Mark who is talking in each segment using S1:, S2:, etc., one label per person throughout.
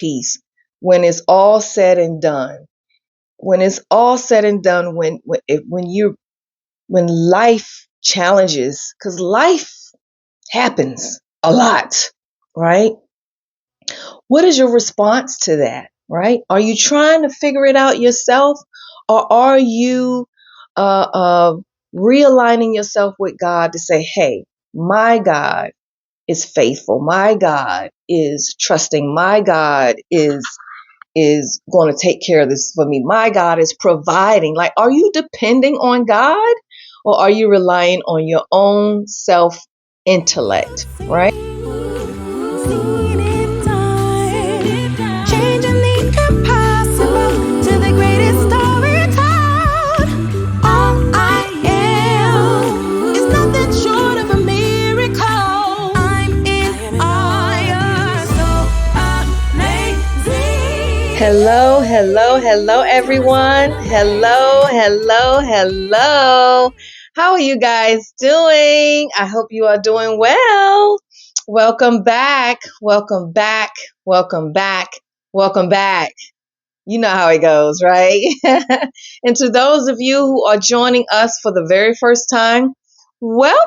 S1: peace when it's all said and done. When it's all said and done, when life challenges, because life happens a lot, right? What is your response to that, right? Are you trying to figure it out yourself, or are you uh, uh, realigning yourself with God to say, hey, my God is faithful. My God is trusting. My God is going to take care of this for me. My God is providing. Like, are you depending on God, or are you relying on your own self intellect, right? Hello, hello, hello, everyone. Hello, hello, hello. How are you guys doing? I hope you are doing well. Welcome back, welcome back, welcome back, welcome back. You know how it goes, right? And to those of you who are joining us for the very first time, welcome.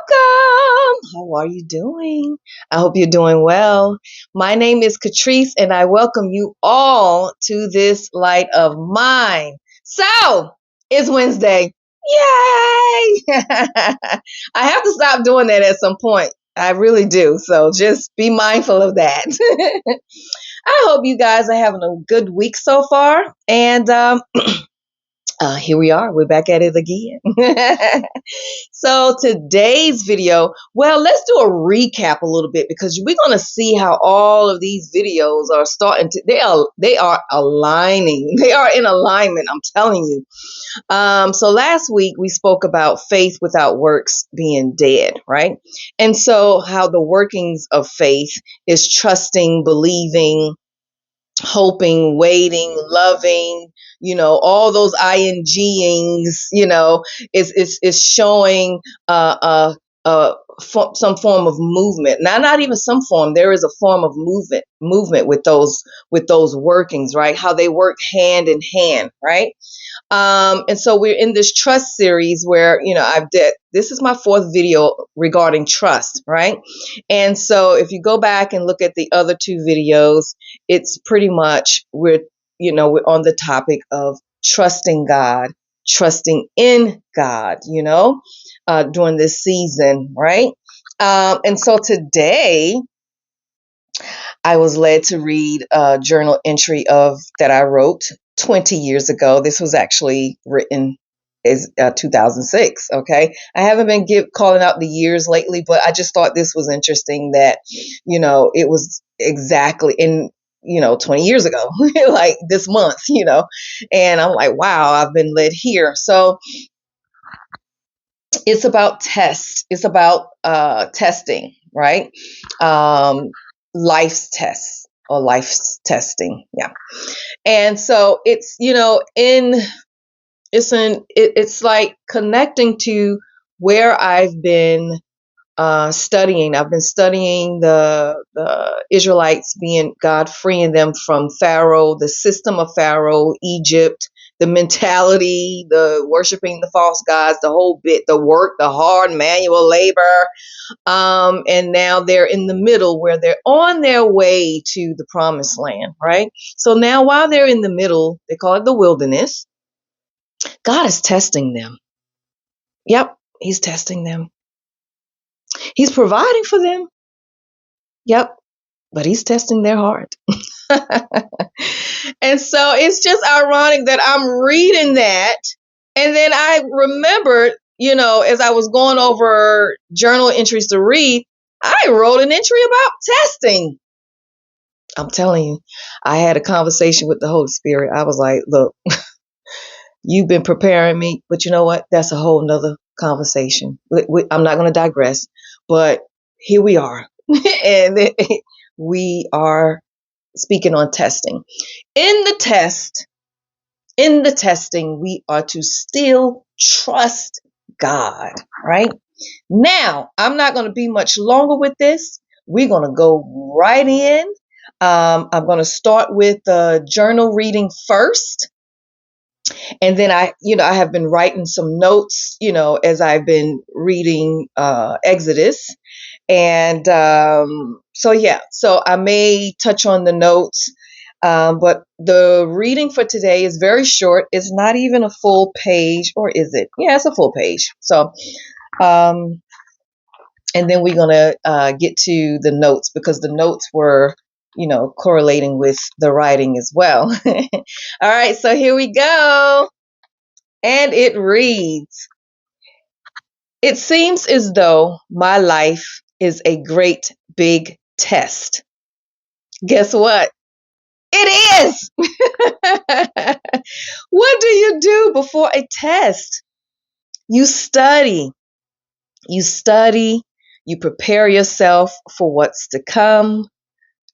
S1: How are you doing? I hope you're doing well. My name is Catrice, and I welcome you all to this light of mine. So, it's Wednesday. Yay! I have to stop doing that at some point. I really do. So just be mindful of that. I hope you guys are having a good week so far. And here we are. We're back at it again. So today's video, well, let's do a recap a little bit, because we're going to see how all of these videos are starting to, they are aligning. They are in alignment. I'm telling you. So last week we spoke about faith without works being dead, right? And so how the workings of faith is trusting, believing, hoping, waiting, loving, all those ingings, is showing some form of movement. Now, not even some form. There is a form of movement with those workings, right? How they work hand in hand, right? And so we're in this trust series where, this is my fourth video regarding trust, right? And so if you go back and look at the other two videos, it's pretty much, we're on the topic of trusting God, trusting in God, during this season, right? And so today I was led to read a journal entry that I wrote 20 years ago. This was actually written as 2006. Okay. I haven't been calling out the years lately, but I just thought this was interesting that, it was exactly in, 20 years ago, like this month, and I'm like, wow, I've been led here. So it's about It's about testing, right? Life's tests or life's testing. Yeah. And so it's, it's like connecting to where I've been studying. I've been studying the Israelites, being God freeing them from Pharaoh, the system of Pharaoh, Egypt, the mentality, the worshiping the false gods, the whole bit, the work, the hard manual labor. And now they're in the middle where they're on their way to the promised land, right? So now while they're in the middle, they call it the wilderness, God is testing them. Yep, he's testing them. He's providing for them. Yep, but he's testing their heart. And so it's just ironic that I'm reading that. And then I remembered, as I was going over journal entries to read, I wrote an entry about testing. I'm telling you, I had a conversation with the Holy Spirit. I was like, look, you've been preparing me, but you know what? That's a whole nother conversation. I'm not going to digress, but here we are. And we are speaking on testing. In the testing, we are to still trust God, right? Now, I'm not going to be much longer with this. We're going to go right in. I'm going to start with the journal reading first. And then I have been writing some notes, as I've been reading Exodus. And so I may touch on the notes. But the reading for today is very short. It's not even a full page, or is it? Yeah, it's a full page. So, um, and then we're going to get to the notes because the notes were, correlating with the writing as well. All right, so here we go. And it reads, "It seems as though my life is a great big test. Guess what? It is." What do you do before a test? You study. You study. You prepare yourself for what's to come.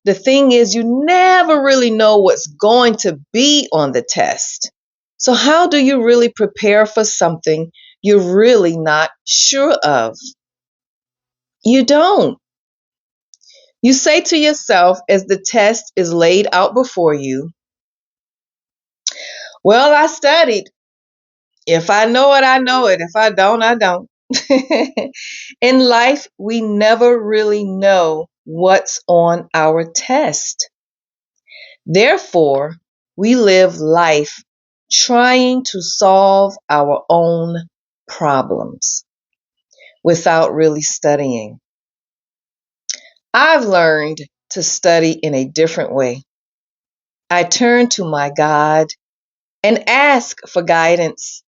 S1: The thing is, you never really know what's going to be on the test. So, how do you really prepare for something you're really not sure of? You don't. You say to yourself as the test is laid out before you, "Well, I studied. If I know it, I know it. If I don't, I don't." In life, we never really know what's on our test. Therefore, we live life trying to solve our own problems without really studying. I've learned to study in a different way. I turn to my God and ask for guidance,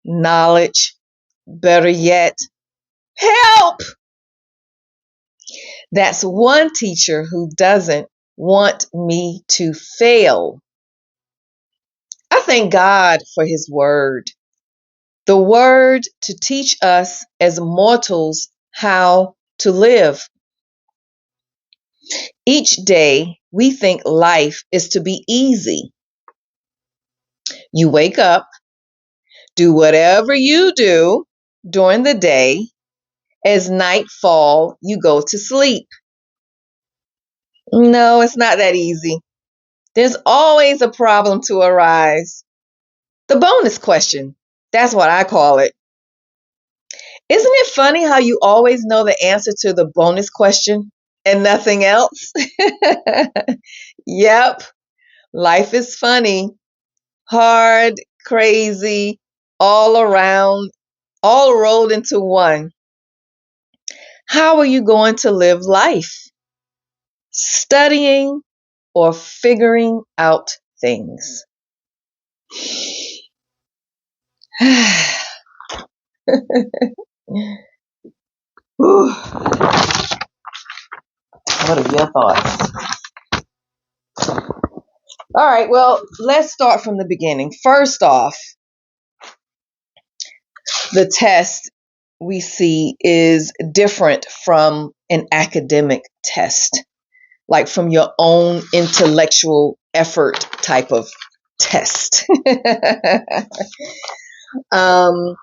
S1: knowledge, better yet, help. That's one teacher who doesn't want me to fail. I thank God for his word, the word to teach us as mortals how to live. Each day we think life is to be easy. You wake up, do whatever you do during the day. As night fall, you go to sleep. No, it's not that easy. There's always a problem to arise. The bonus question. That's what I call it. Isn't it funny how you always know the answer to the bonus question and nothing else? Yep. Life is funny, hard, crazy, all around, all rolled into one. How are you going to live life? Studying or figuring out things? What are your thoughts? All right, well, let's start from the beginning. First off, the test we see is different from an academic test, like from your own intellectual effort type of test. um,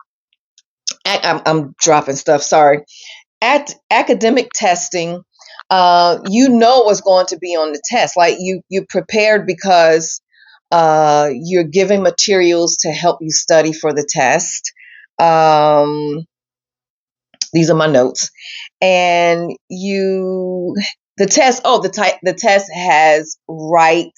S1: I'm dropping stuff, sorry. At academic testing, you know what's going to be on the test. Like you prepared because you're given materials to help you study for the test. These are my notes, and the test has right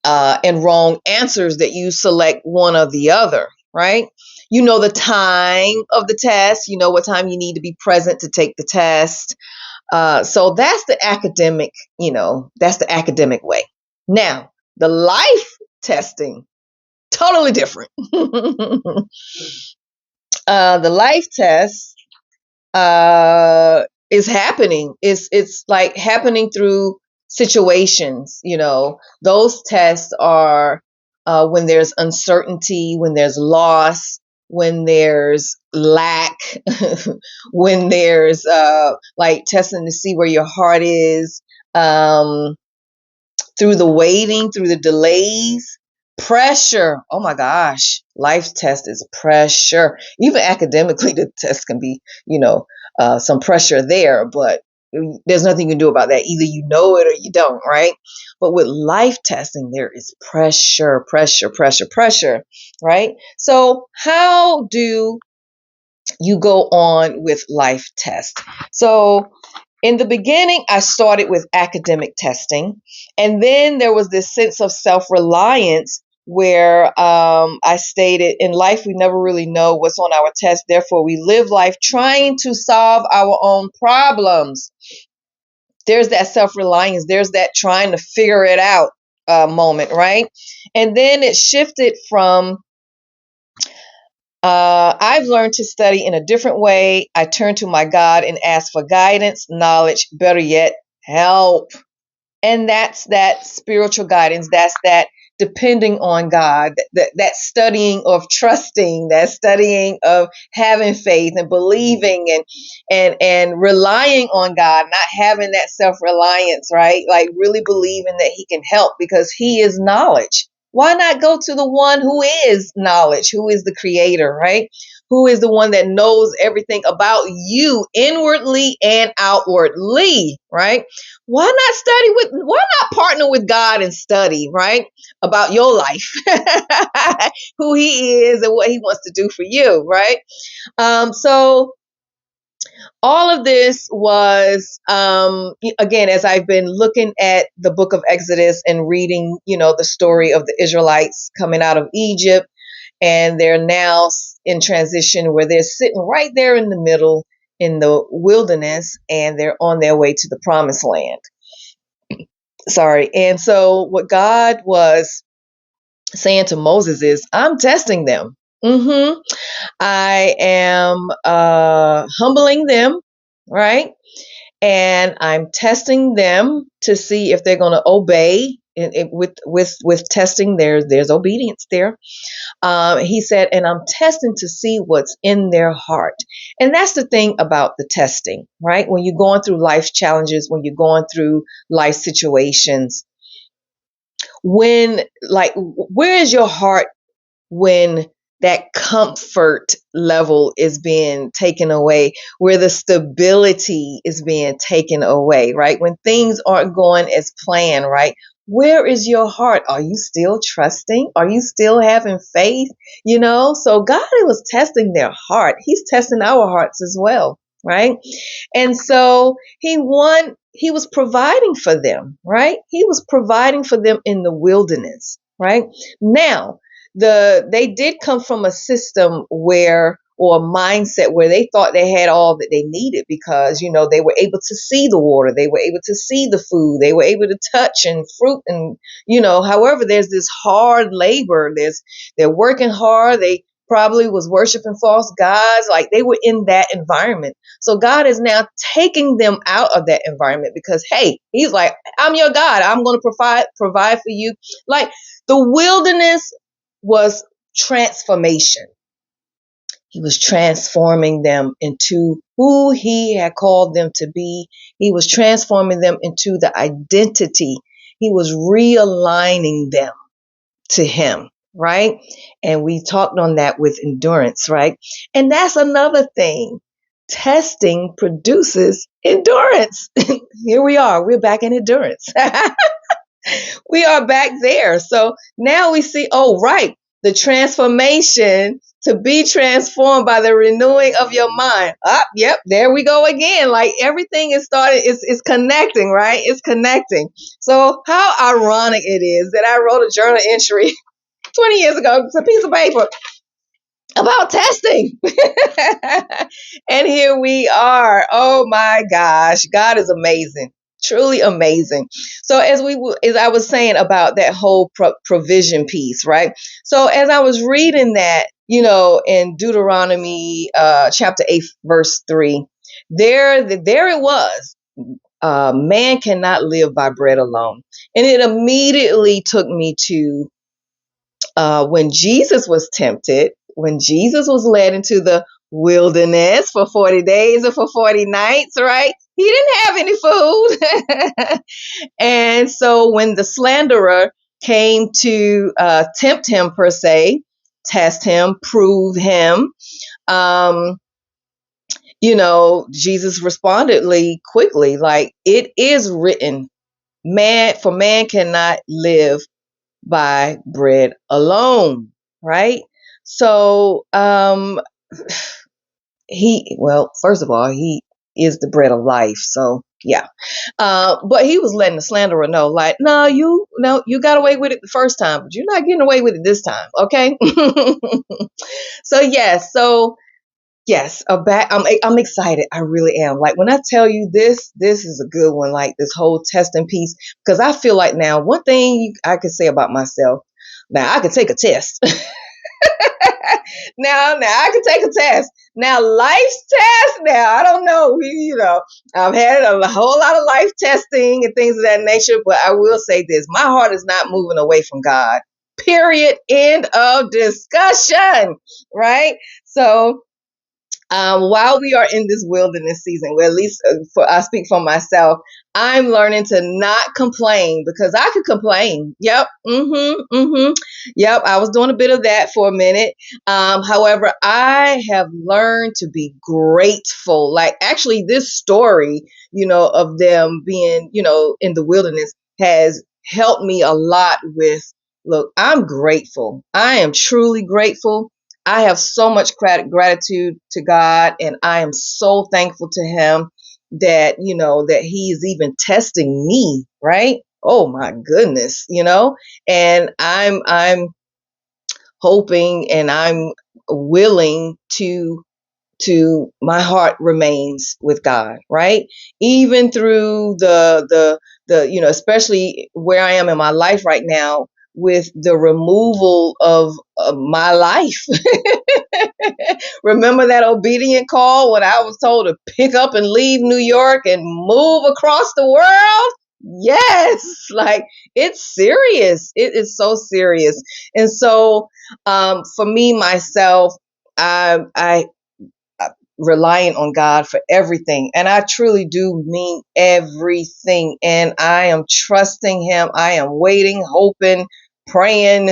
S1: and wrong answers that you select one or the other, right? You know the time of the test. You know what time you need to be present to take the test. So that's the academic, that's the academic way. Now, the life testing, totally different. The life test is happening. It's like happening through situations. Those tests are when there's uncertainty, when there's loss, when there's lack, when there's like testing to see where your heart is, through the waiting, through the delays, pressure. Oh my gosh, life test is pressure. Even academically, the test can be, some pressure there, but there's nothing you can do about that. Either you know it or you don't, right? But with life testing, there is pressure, pressure, pressure, pressure, right? So how do you go on with life tests? So in the beginning, I started with academic testing. And then there was this sense of self reliance where I stated, in life, we never really know what's on our test. Therefore, we live life trying to solve our own problems. There's that self reliance, there's that trying to figure it out moment, right? And then it shifted from I've learned to study in a different way. I turn to my God and ask for guidance, knowledge, better yet, help. And that's that spiritual guidance. That's that depending on God, that studying of trusting, that studying of having faith and believing and relying on God, not having that self-reliance, right? Like really believing that He can help because He is knowledge. Why not go to the one who is knowledge, who is the creator, right? Who is the one that knows everything about you inwardly and outwardly, right? Why not partner with God and study, right? About your life, who He is and what He wants to do for you, right? So all of this was, again, as I've been looking at the book of Exodus and reading, the story of the Israelites coming out of Egypt, and they're now in transition where they're sitting right there in the middle in the wilderness and they're on their way to the promised land. Sorry. And so what God was saying to Moses is, I'm testing them. I am humbling them, right? And I'm testing them to see if they're going to obey. With testing, there's obedience there. He said, and I'm testing to see what's in their heart. And that's the thing about the testing, right? When you're going through life challenges, when you're going through life situations, where is your heart when that comfort level is being taken away, where the stability is being taken away, right? When things aren't going as planned, right? Where is your heart? Are you still trusting? Are you still having faith? So God was testing their heart. He's testing our hearts as well, right? And so he was providing for them, right? He was providing for them in the wilderness, right? Now, they did come from a system or a mindset where they thought they had all that they needed because, they were able to see the water, they were able to see the food, they were able to touch and fruit and, however, there's this hard labor, they're working hard, they probably was worshiping false gods, like they were in that environment. So God is now taking them out of that environment because, hey, He's like, I'm your God, I'm going to provide for you. Like the wilderness was transformation. He was transforming them into who He had called them to be. He was transforming them into the identity. He was realigning them to Him, right? And we talked on that with endurance, right? And that's another thing. Testing produces endurance. Here we are. We're back in endurance. We are back there. So now we see, oh, right, the transformation to be transformed by the renewing of your mind. Yep, there we go again. Like everything is started, it's connecting, right? It's connecting. So how ironic it is that I wrote a journal entry 20 years ago. It's a piece of paper about testing. And here we are. Oh my gosh. God is amazing. Truly amazing. So as I was saying about that whole provision piece, right? So as I was reading that, in Deuteronomy chapter 8, verse 3, there it was. Man cannot live by bread alone. And it immediately took me to when Jesus was tempted, when Jesus was led into the wilderness for 40 days or for 40 nights, right? He didn't have any food. And so when the slanderer came to tempt him, per se, test him, prove him, Jesus responded quickly, like, it is written, man cannot live by bread alone, right? So, first of all, he is the bread of life. So yeah. But he was letting the slanderer know, like, no, you got away with it the first time, but you're not getting away with it this time. Okay. So yes. So yes, I'm excited. I really am. Like, when I tell you this is a good one. Like, this whole testing piece, because I feel like now one thing I could say about myself. Now I could take a test. now I can take a test. Now life's test. Now I don't know. I've had a whole lot of life testing and things of that nature, but I will say this: my heart is not moving away from God. Period. End of discussion. Right. So while we are in this wilderness season, well, at least I speak for myself, I'm learning to not complain, because I could complain. Yep. Yep. I was doing a bit of that for a minute. However, I have learned to be grateful. Like, actually, this story, of them being, in the wilderness has helped me a lot with, look, I'm grateful. I am truly grateful. I have so much gratitude to God, and I am so thankful to Him that, that He is even testing me, right? Oh my goodness, and I'm hoping, and I'm willing to my heart remains with God, right? Even through the especially where I am in my life right now, with the removal of my life. Remember that obedient call when I was told to pick up and leave New York and move across the world? Yes, like, it's serious. It is so serious. And so, for me, myself, I relying on God for everything. And I truly do mean everything. And I am trusting Him. I am waiting, hoping, praying,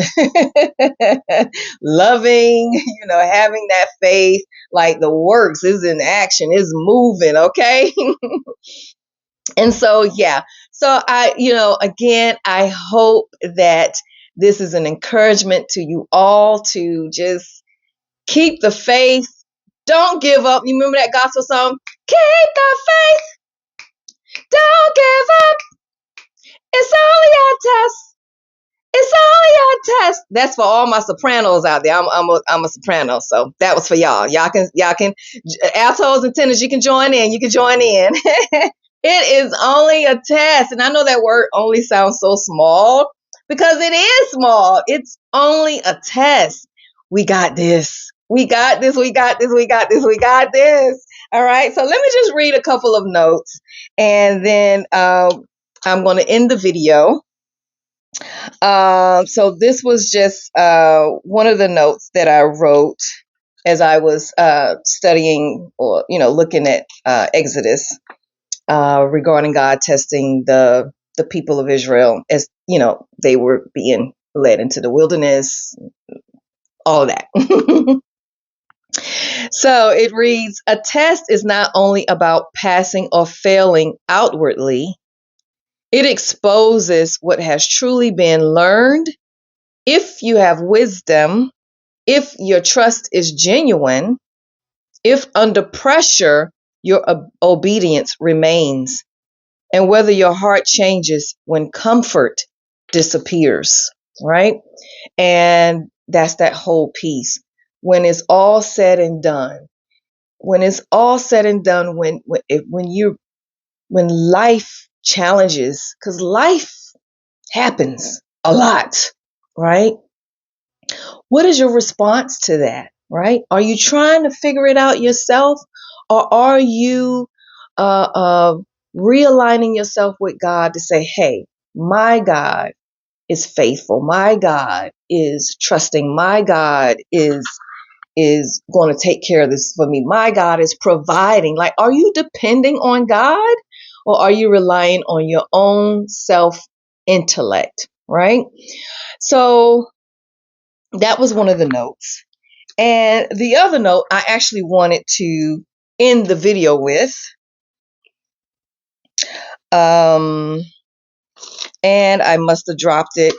S1: loving, having that faith. Like, the works is in action, is moving. Okay. And so, yeah. So again, I hope that this is an encouragement to you all to just keep the faith. Don't give up. You remember that gospel song? Keep the faith. Don't give up. It's only a test. It's only a test. That's for all my sopranos out there. I'm a soprano, so that was for y'all. Y'all can altos and tenors. You can join in. You can join in. It is only a test, and I know that word only sounds so small, because it is small. It's only a test. We got this. We got this. We got this. We got this. We got this. All right. So let me just read a couple of notes, and then I'm going to end the video. So this was just one of the notes that I wrote as I was studying, or looking at Exodus, regarding God testing the people of Israel, as they were being led into the wilderness, all of that. So it reads: a test is not only about passing or failing outwardly, it exposes what has truly been learned. If you have wisdom, if your trust is genuine, if under pressure your obedience remains, and whether your heart changes when comfort disappears, right? And that's that whole piece. When it's all said and done, when it's all said and done, when life challenges, because life happens a lot, right? What is your response to that, right? Are you trying to figure it out yourself, or are you realigning yourself with God to say, hey, my God is faithful. My God is trusting. My God is going to take care of this for me. My God is providing. Like, are you depending on God, or are you relying on your own self intellect, right? So that was one of the notes. And the other note, I actually wanted to end the video with. Um, and I must have dropped it.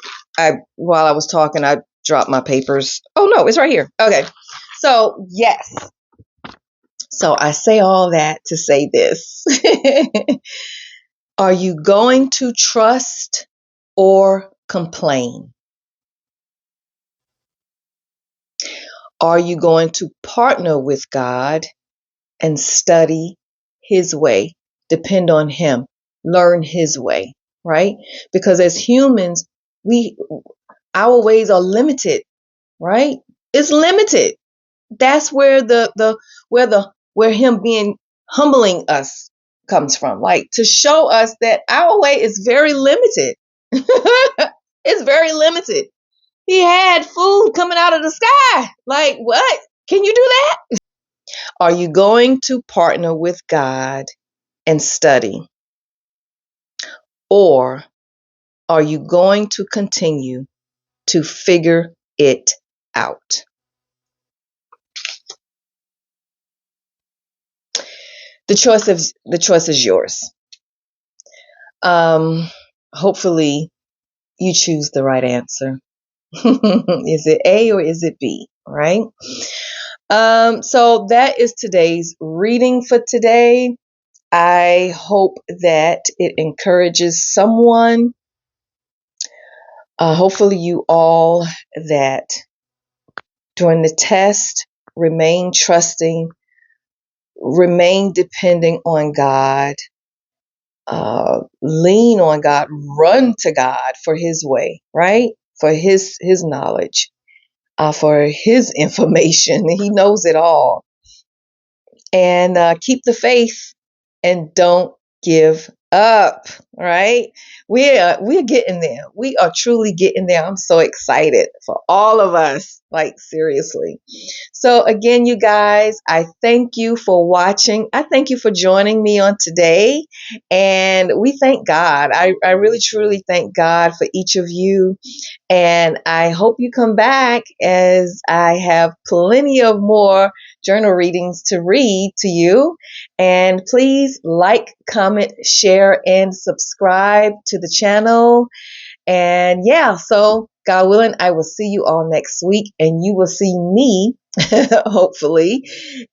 S1: While I was talking, I dropped my papers. Oh no, it's right here. Okay. So yes. So I say all that to say this. Are you going to trust or complain? Are you going to partner with God and study His way, depend on Him, learn His way, right? Because as humans, our ways are limited, right? It's limited. That's where where Him being humbling us comes from, like to show us that our way is very limited. It's very limited. He had food coming out of the sky. Like, what? Can you do that? Are you going to partner with God and study? Or are you going to continue to figure it out? The choice is yours. Hopefully you choose the right answer. Is it A or is it B? Right? So that is today's reading for today. I hope that it encourages someone. Hopefully you all that during the test remain trusting, remain depending on God, lean on God, run to God for His way, right? For His knowledge, for His information. He knows it all. And keep the faith and don't give up, right? We're getting there. We are truly getting there. I'm so excited for all of us, like seriously. So again, you guys, I thank you for watching. I thank you for joining me on today. And we thank God. I really truly thank God for each of you. And I hope you come back, as I have plenty of more journal readings to read to you. And please like, comment, share, and subscribe to the channel. And yeah, so God willing, I will see you all next week, and you will see me hopefully.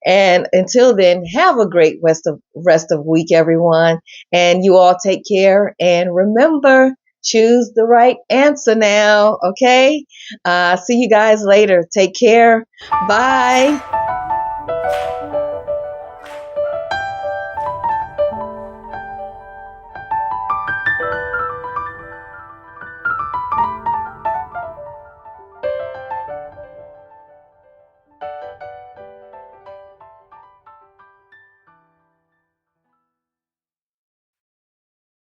S1: And until then, have a great rest of week, everyone. And you all take care. And remember, choose the right answer now. Okay. See you guys later. Take care. Bye.